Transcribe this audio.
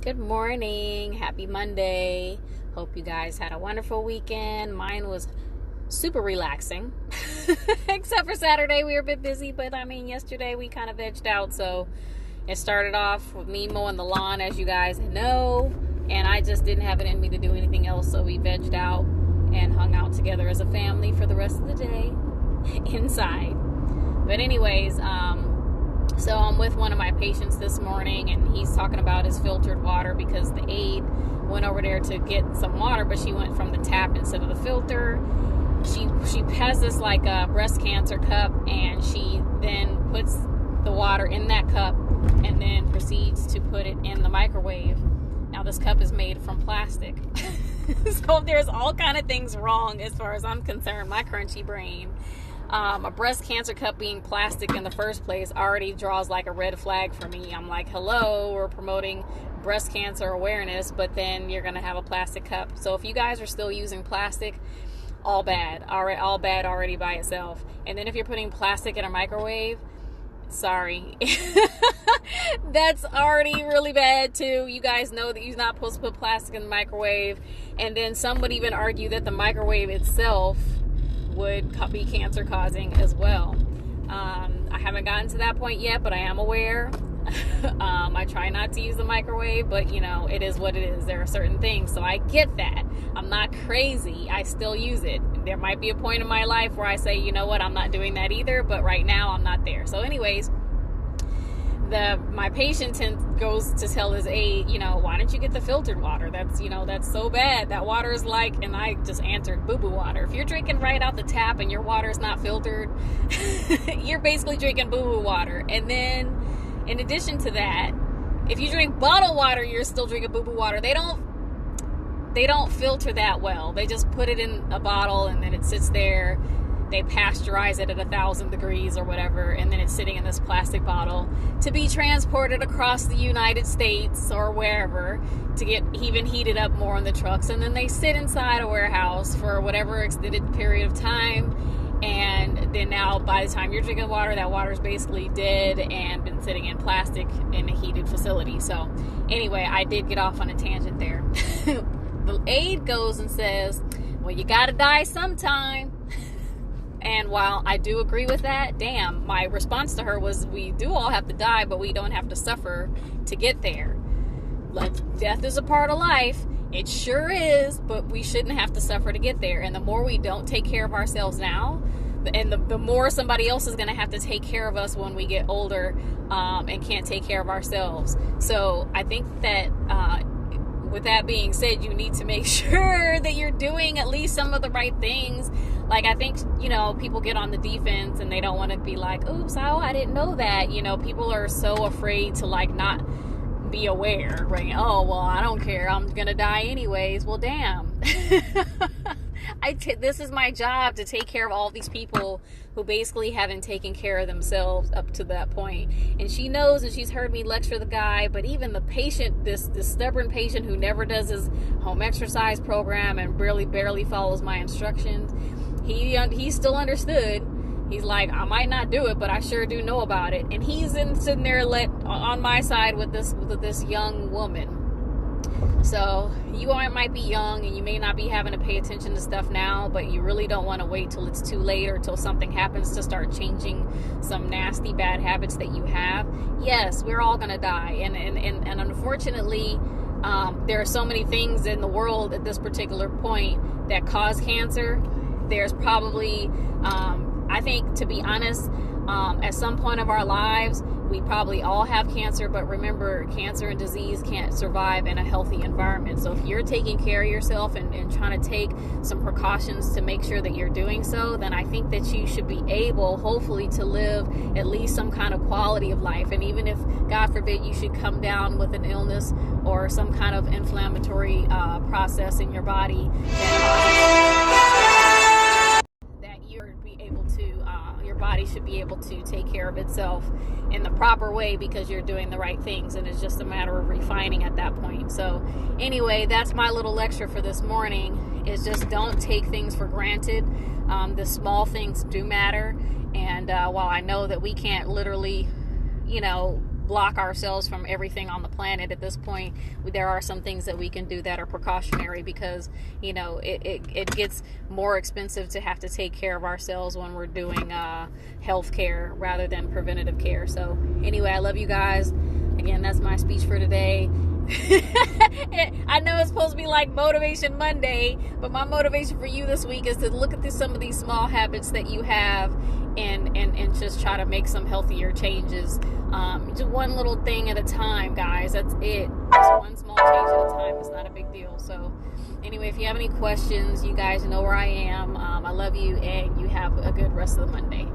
Good morning. Happy Monday. Hope you guys had a wonderful weekend. Mine was super relaxing. Except for Saturday, we were a bit busy, but I mean, yesterday we kind of vegged out. So it started off with me mowing the lawn, as you guys know, and I just didn't have it in me to do anything else. So we vegged out and hung out together as a family for the rest of the day inside. But, anyways, so I'm with one of my patients this morning, and he's talking about his filtered water because the aide went over there to get some water, but she went from the tap instead of the filter. She has this like a breast cancer cup, and she then puts the water in that cup and then proceeds to put it in the microwave. Now this cup is made from plastic. So there's all kind of things wrong as far as I'm concerned, my crunchy brain. A breast cancer cup being plastic in the first place already draws like a red flag for me. I'm like, hello, we're promoting breast cancer awareness, but then you're going to have a plastic cup. So if you guys are still using plastic, all bad already by itself. And then if you're putting plastic in a microwave, sorry. That's already really bad too. You guys know that you're not supposed to put plastic in the microwave. And then some would even argue that the microwave itself would be cancer causing as well. I haven't gotten to that point yet, but I am aware. I try not to use the microwave, but you know, it is what it is. There are certain things, so I get that. I'm not crazy. I still use it. There might be a point in my life where I say, you know what, I'm not doing that either, but right now I'm not there. So anyways, my patient goes to tell his aide, why don't you get the filtered water? That's so bad. That water is like, and I just answered, boo-boo water. If you're drinking right out the tap and your water is not filtered, you're basically drinking boo-boo water. And then, in addition to that, if you drink bottled water, you're still drinking boo-boo water. They don't filter that well. They just put it in a bottle and then it sits there. They pasteurize it at 1,000 degrees or whatever, and then it's sitting in this plastic bottle to be transported across the United States or wherever to get even heated up more on the trucks. And then they sit inside a warehouse for whatever extended period of time. And then now by the time you're drinking water, that water is basically dead and been sitting in plastic in a heated facility. So anyway, I did get off on a tangent there. The aide goes and says, well, you got to die sometime. And while I do agree with that, damn, my response to her was, we do all have to die, but we don't have to suffer to get there. Like, death is a part of life. It sure is, but we shouldn't have to suffer to get there. And the more we don't take care of ourselves now, and the more somebody else is going to have to take care of us when we get older and can't take care of ourselves. So I think that with that being said, you need to make sure that you're doing at least some of the right things. Like, I think, people get on the defense and they don't want to be like, oops, I didn't know that. People are so afraid to like not be aware, right? Oh, well, I don't care. I'm going to die anyways. Well, damn. This is my job to take care of all these people who basically haven't taken care of themselves up to that point. And she knows, and she's heard me lecture the guy, but even the patient, this stubborn patient who never does his home exercise program and barely follows my instructions, he still understood. He's like, I might not do it, but I sure do know about it. And he's sitting there on my side with this young woman. So you might be young and you may not be having to pay attention to stuff now, but you really don't want to wait till it's too late or till something happens to start changing some nasty bad habits that you have. Yes, we're all going to die. And unfortunately, there are so many things in the world at this particular point that cause cancer. There's probably, I think, to be honest, at some point of our lives, we probably all have cancer, but remember, cancer and disease can't survive in a healthy environment. So if you're taking care of yourself and trying to take some precautions to make sure that you're doing so, then I think that you should be able, hopefully, to live at least some kind of quality of life. And even if, God forbid, you should come down with an illness or some kind of inflammatory process in your body, your body should be able to take care of itself in the proper way because you're doing the right things, and it's just a matter of refining at that point. So anyway, that's my little lecture for this morning, is just don't take things for granted. The small things do matter, and while I know that we can't literally block ourselves from everything on the planet at this point. There are some things that we can do that are precautionary, because it gets more expensive to have to take care of ourselves when we're doing health care rather than preventative care. So anyway, I love you guys. Again, that's my speech for today. I know it's supposed to be like Motivation Monday, but my motivation for you this week is to look at some of these small habits that you have and just try to make some healthier changes. Just one little thing at a time, guys. That's it. Just one small change at a time. It's not a big deal. So anyway, if you have any questions, you guys know where I am. I love you, and you have a good rest of the Monday.